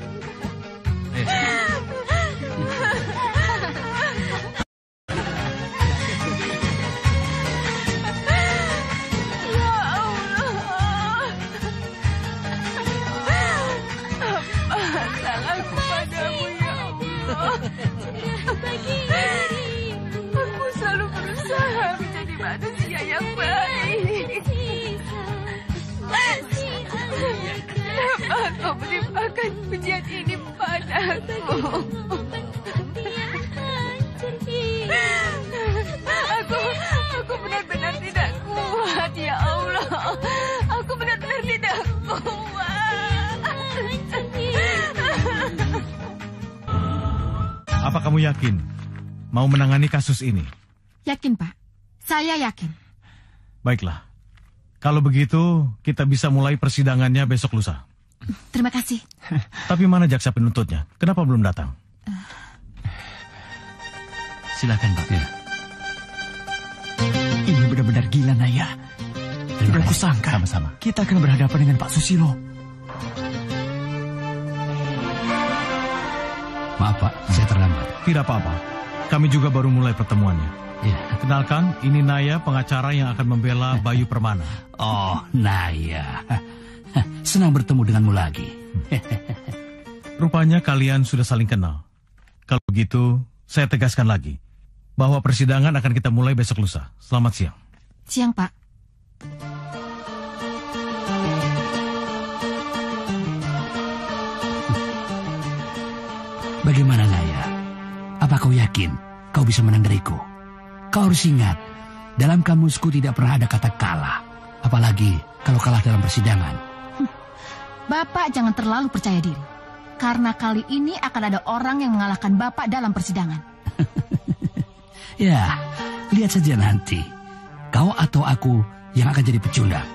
Aku selalu berusaha menjadi manusia yang baik. Kenapa kau menimpakan pujian ini padaku? Aku benar-benar tidak kuat, ya Allah. Aku benar-benar tidak kuat. Apa kamu yakin mau menangani kasus ini? Yakin, Pak. Saya yakin. Baiklah. Kalau begitu, kita bisa mulai persidangannya besok lusa. Terima kasih. Tapi mana jaksa penuntutnya? Kenapa belum datang? Silakan, Pak. Ya. Ini benar-benar gila, Naya. Tidak kusangka Sama-sama. kita akan berhadapan dengan Pak Susilo. Maaf Pak, saya terlambat. Tidak apa-apa. Kami juga baru mulai pertemuannya. Ya. Kenalkan, ini Naya, pengacara yang akan membela Bayu Permana. Oh, Naya. Senang bertemu denganmu lagi. Rupanya kalian sudah saling kenal. Kalau begitu, saya tegaskan lagi bahwa persidangan akan kita mulai besok lusa. Selamat siang. Siang, Pak. Bagaimana Naya? Apa kau yakin kau bisa menang dariku? Kau harus ingat, dalam kamusku tidak pernah ada kata kalah. Apalagi kalau kalah dalam persidangan. Bapak jangan terlalu percaya diri. Karena kali ini akan ada orang yang mengalahkan Bapak dalam persidangan. Ya, lihat saja nanti. Kau atau aku yang akan jadi pecundang.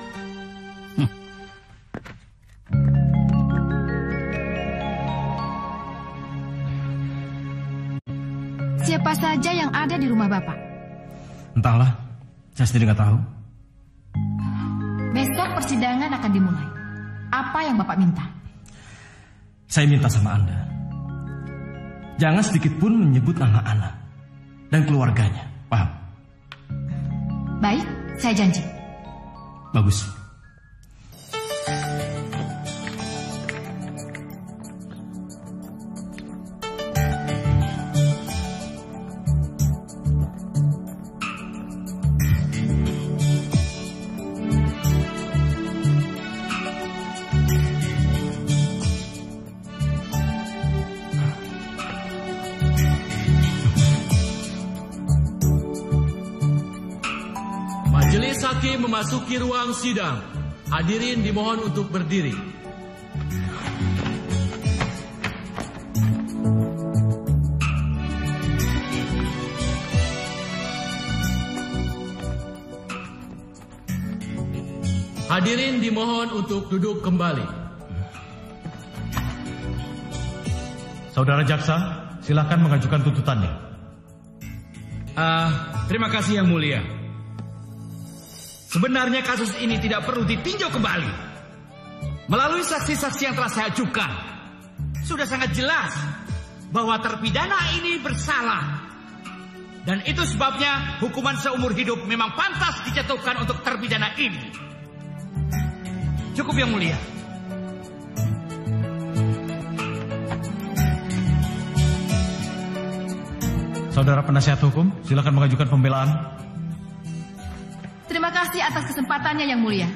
Siapa saja yang ada di rumah Bapak? Entahlah, saya sendiri nggak tahu. Besok persidangan akan dimulai. Apa yang Bapak minta? Saya minta sama Anda, jangan sedikit pun menyebut nama Ana dan keluarganya, paham? Baik, saya janji. Bagus. Majelis hakim memasuki ruang sidang. Hadirin dimohon untuk berdiri. Hadirin dimohon untuk duduk kembali. Saudara jaksa, silakan mengajukan tuntutannya. Terima kasih Yang Mulia. Sebenarnya kasus ini tidak perlu ditinjau kembali. Melalui saksi-saksi yang telah saya ajukan, sudah sangat jelas bahwa terpidana ini bersalah. Dan itu sebabnya hukuman seumur hidup memang pantas dijatuhkan untuk terpidana ini. Cukup Yang Mulia. Saudara penasihat hukum, silakan mengajukan pembelaan. Terima kasih atas kesempatannya Yang Mulia.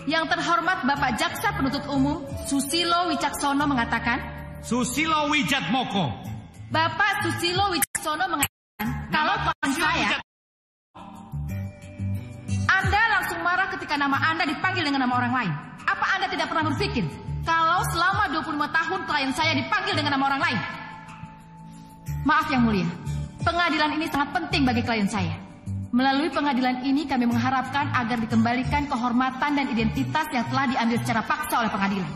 Yang terhormat Bapak Jaksa Penuntut Umum Susilo Wicaksono mengatakan. Susilo Wijatmoko. Bapak Susilo Wicaksono mengatakan kalau tuan saya. Anda langsung marah ketika nama Anda dipanggil dengan nama orang lain. Apa Anda tidak pernah berpikir kalau selama 25 tahun klien saya dipanggil dengan nama orang lain? Maaf Yang Mulia, pengadilan ini sangat penting bagi klien saya. Melalui pengadilan ini kami mengharapkan agar dikembalikan kehormatan dan identitas yang telah diambil secara paksa oleh pengadilan.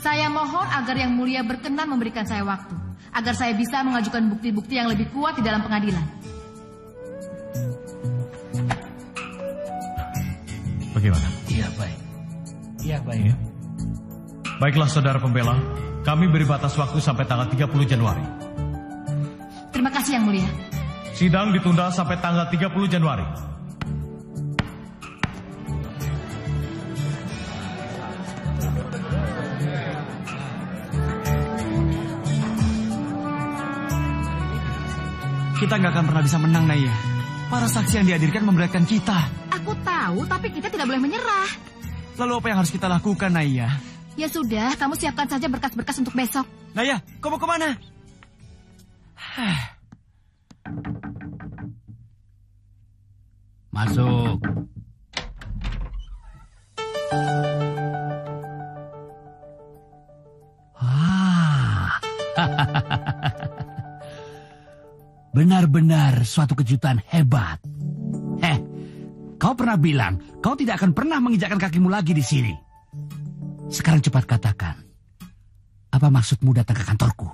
Saya mohon agar Yang Mulia berkenan memberikan saya waktu, agar saya bisa mengajukan bukti-bukti yang lebih kuat di dalam pengadilan. Bagaimana? Iya, baik. Iya, baik. Ya. Baiklah saudara pembela, kami beri batas waktu sampai tanggal 30 Januari. Terima kasih Yang Mulia. Sidang ditunda sampai tanggal 30 Januari. Kita nggak akan pernah bisa menang, Naya. Para saksi yang dihadirkan memberatkan kita. Aku tahu, tapi kita tidak boleh menyerah. Lalu apa yang harus kita lakukan, Naya? Ya sudah, kamu siapkan saja berkas-berkas untuk besok. Naya, kamu kemana? Masuk. Benar-benar suatu kejutan hebat. Kau pernah bilang kau tidak akan pernah menginjakkan kakimu lagi di sini. Sekarang cepat katakan, apa maksudmu datang ke kantorku?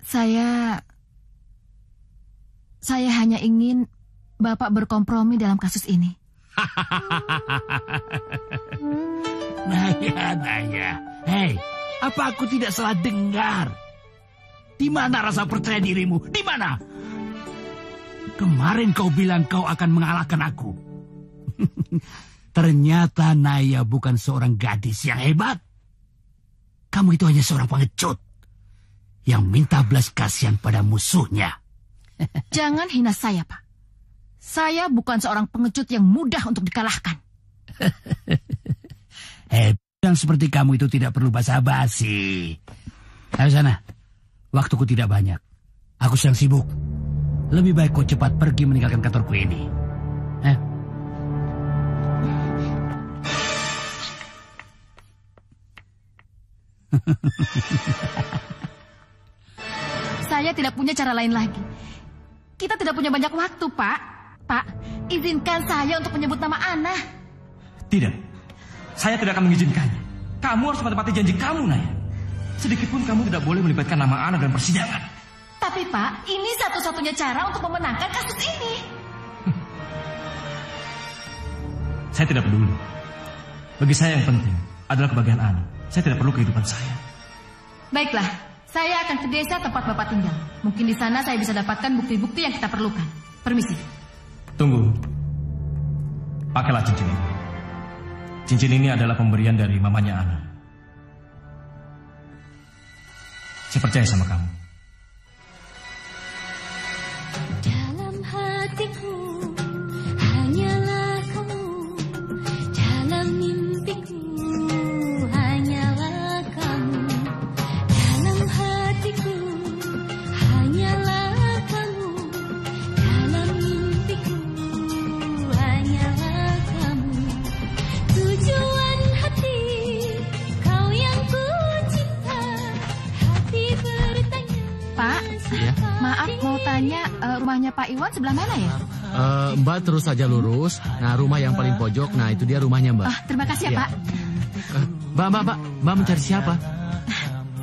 Saya hanya ingin Bapak berkompromi dalam kasus ini. Naya. Hei, apa aku tidak salah dengar? Di mana rasa percaya dirimu? Di mana? Kemarin kau bilang kau akan mengalahkan aku. Ternyata Naya bukan seorang gadis yang hebat. Kamu itu hanya seorang pengecut yang minta belas kasihan pada musuhnya. Jangan hina saya, Pak. Saya bukan seorang pengecut yang mudah untuk dikalahkan. Yang seperti kamu itu tidak perlu basa-basi. Ayo sana. Waktuku tidak banyak. Aku sedang sibuk. Lebih baik kau cepat pergi meninggalkan kantorku ini. Saya tidak punya cara lain lagi. Kita tidak punya banyak waktu, Pak. Pak, izinkan saya untuk menyebut nama Ana. Tidak. Saya tidak akan mengizinkannya. Kamu harus menepati janji kamu, Naya. Sedikitpun kamu tidak boleh melibatkan nama Ana dalam persidangan. Tapi, Pak, ini satu-satunya cara untuk memenangkan kasus ini. Saya tidak peduli. Bagi saya yang penting adalah kebahagiaan Ana. Saya tidak perlu kehidupan saya. Baiklah, saya akan ke desa tempat Bapak tinggal. Mungkin di sana saya bisa dapatkan bukti-bukti yang kita perlukan. Permisi. Tunggu. Pakailah cincin ini. Cincin ini adalah pemberian dari mamanya Ana. Saya percaya sama kamu. Dalam hatiku hanyalah kamu, dalam mimpiku hanyalah kamu, dalam hatiku hanyalah kamu, dalam mimpiku hanyalah kamu. Tujuan hati kau yang ku cinta, hati bertanya. Pak, maaf mau tanya, rumahnya Pak Iwan sebelah mana ya? Mbak terus saja lurus. Nah, rumah yang paling pojok, nah itu dia rumahnya, Mbak. Terima kasih ya, Pak. Mbak mencari siapa?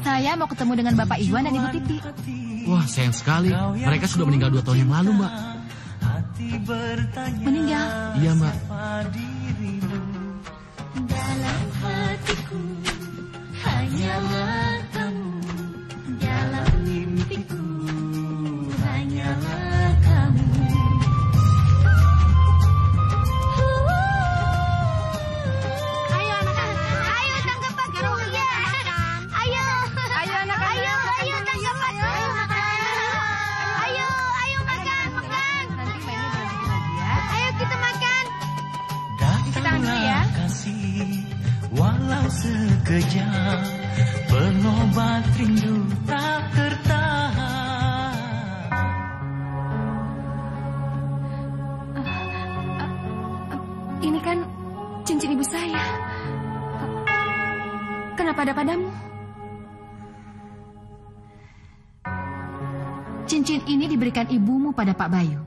Saya mau ketemu dengan Bapak Iwan dan Ibu Titi. Wah, sayang sekali. Mereka sudah meninggal 2 tahun yang lalu, Mbak. Meninggal? Iya, Mbak. Dalam hatiku hanyalah kamu, dalam mimpiku hanyalah kamu. Ayo anak-anak, ayo tangkap aku ya. Ayo anak-anak, ayo tangkap aku. Ayo makan. Ayo kita makan. sekejap, pengobat rindu tak tertahan. Ini kan cincin ibu saya. Kenapa ada padamu? Cincin ini diberikan ibumu pada Pak Bayu.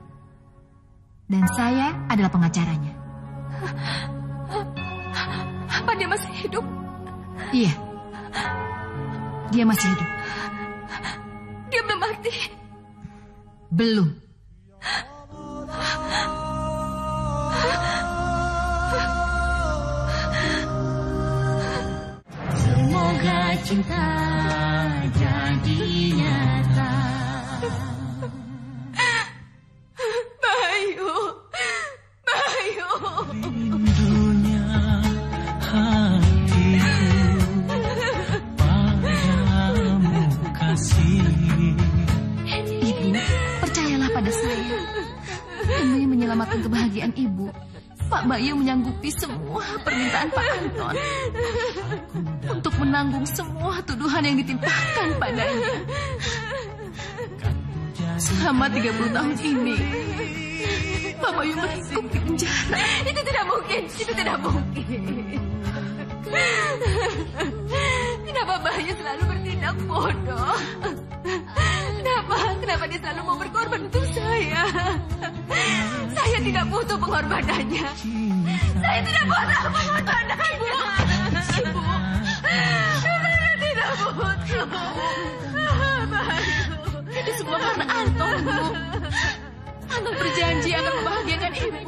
Dan saya adalah pengacaranya. Apa dia masih hidup? Iya. Dia masih hidup. Dia belum mati? Belum. Semoga cinta jadi nyata. Bayu, Bayu. Rindunya hatiku padamu kasih. Ibu, percayalah pada saya. Demi menyelamatkan kebahagiaan ibu, Pak Bayu menyanggupi semua permintaan Pak Anton untuk menanggung semua tuduhan yang ditimpakan padanya. Selama 30 tahun ini, Pak Bayu menghidup di penjara. Itu tidak mungkin, itu tidak mungkin. Kenapa Bayu selalu bertindak bodoh? Kenapa dia selalu mau berkorban untuk saya? Saya tidak butuh pengorbanannya. Saya tidak butuh pengorbanannya. Ibu, saya tidak butuh. Bayu. Itu semua karena Anton, Bu. Anton berjanji akan membahagiakan ibu.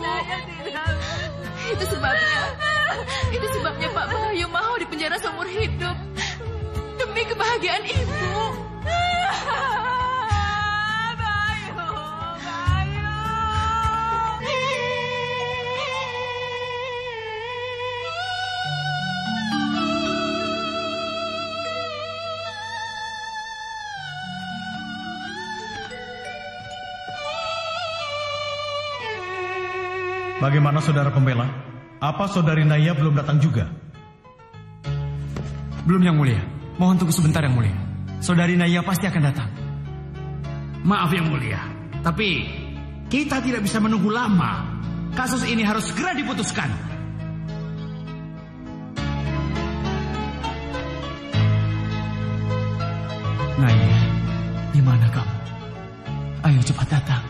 Itu sebabnya Pak Bayu mau dipenjara seumur hidup demi kebahagiaan ibu. Bagaimana saudara pembela? Apa saudari Naya belum datang juga? Belum, Yang Mulia. Mohon tunggu sebentar, Yang Mulia. Saudari Naya pasti akan datang. Maaf, Yang Mulia, tapi kita tidak bisa menunggu lama. Kasus ini harus segera diputuskan. Naya, di mana kamu? Ayo cepat datang.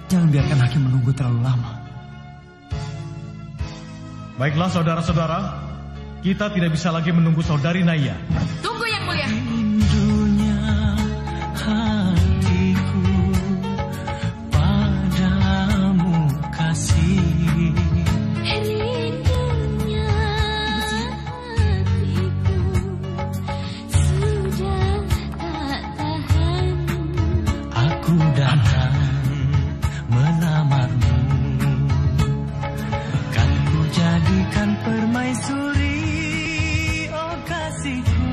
Jangan biarkan hakim menunggu terlalu lama. Baiklah saudara-saudara, kita tidak bisa lagi menunggu saudari Naya. Tunggu, Yang Mulia. Rindunya hatiku padamu kasih. Rindunya hatiku sudah tak tahan. Aku datang melamarmu, kan ku jadikan permaisuri. Oh kasihku,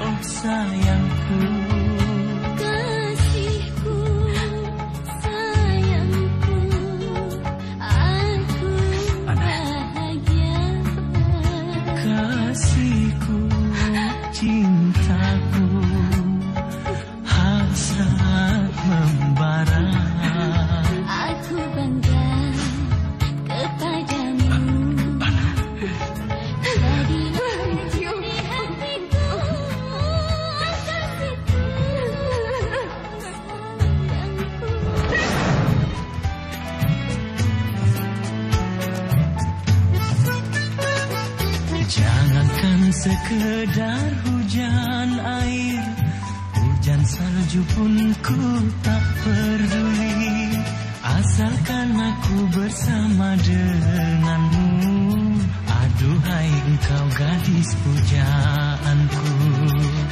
oh sayangku. Kasihku, sayangku, aku bahagia. Kasihku, cintaku, hasrat membara. Aku bangga kepadamu. Jadilah di hatiku, Jangankan sekedar hujan air, hujan salju pun ku tak peduli. Asalkan aku bersama denganmu. Aduhai engkau gadis pujaanku.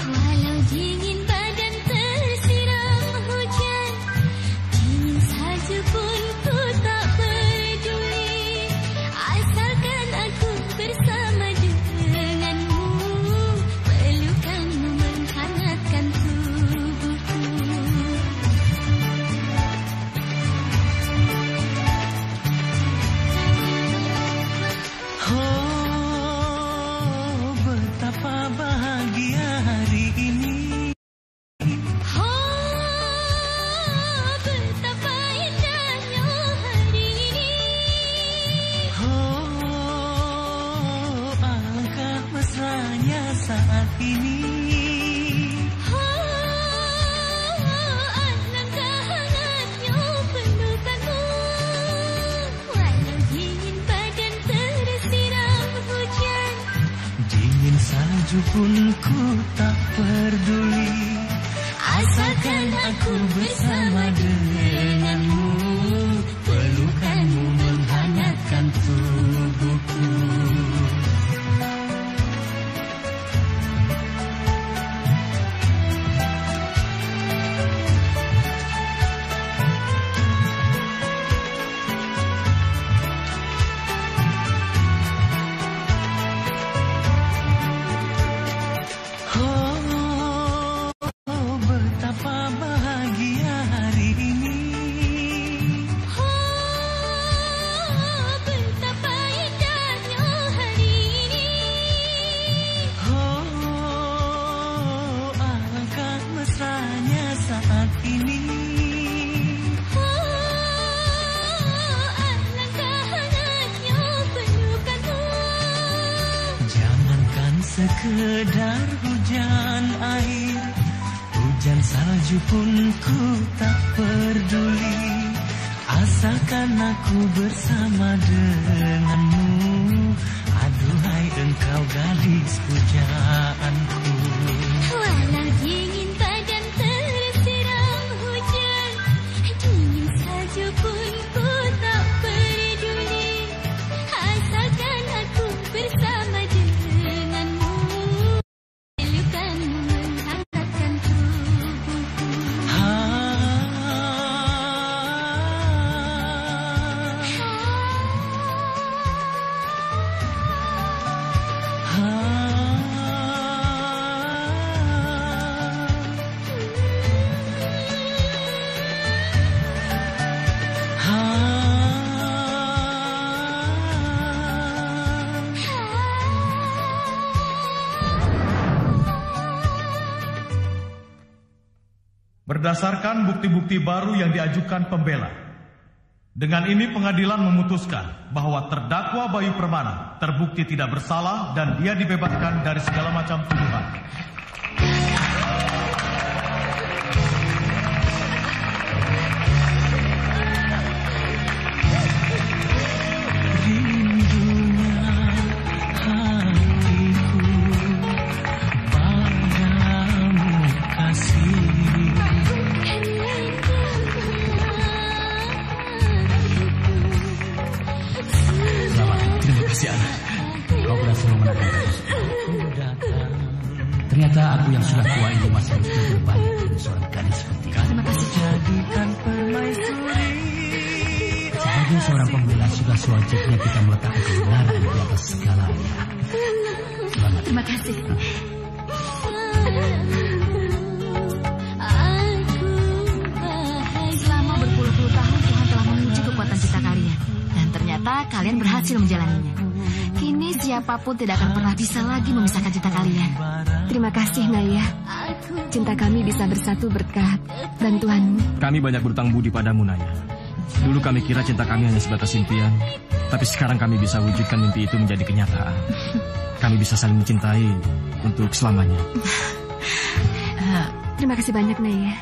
walau dingin badan tersiram hujan, dingin salju pun ku tak peduli. Asalkan aku bersama denganmu, pelukanmu menghangatkan tubuhku. Oh saat ini. Alangkah hangatnya pelukanmu, walau dingin badan tersiram hujan. Dingin salju pun ku tak peduli, asalkan aku bersama denganmu. Pelukanmu menghangatkan tubuhku. Sekedar hujan air, hujan salju pun ku tak peduli, asalkan aku bersama denganmu. Aduhai engkau gadis pujaanku. Walau dingin badan tersiram hujan, dingin salju pun ku tak peduli, asalkan aku bersama denganmu. Berdasarkan bukti-bukti baru yang diajukan pembela, dengan ini pengadilan memutuskan bahwa terdakwa Bayu Permana terbukti tidak bersalah dan dia dibebaskan dari segala macam tuduhan. Ternyata aku yang sudah tua ini masih harus berbanyak dengan seorang gadis seperti kamu. Terima kasih. Jadikan permaisuri. Sebagai seorang pembela sudah sewajibnya kita meletakkan kebenaran di atas segalanya. Selamat. Terima kasih. Selama berpuluh-puluh tahun Tuhan telah menguji kekuatan cita kalian. Dan ternyata kalian berhasil menjalaninya. Kini siapapun tidak akan pernah bisa lagi memisahkan cinta kalian. Terima kasih, Naya. Cinta kami bisa bersatu berkat bantuanmu. Kami banyak berutang budi padamu, Naya. Dulu kami kira cinta kami hanya sebatas impian, tapi sekarang kami bisa wujudkan mimpi itu menjadi kenyataan. Kami bisa saling mencintai untuk selamanya. Terima kasih banyak, Naya.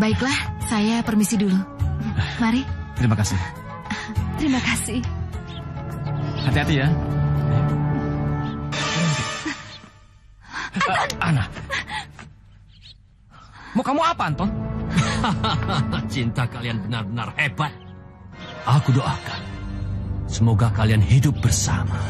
Baiklah, saya permisi dulu. Mari. Terima kasih. Terima kasih. Hati-hati ya. Ana. Mau kamu apa, Anton? Cinta kalian benar-benar hebat. Aku doakan semoga kalian hidup bersama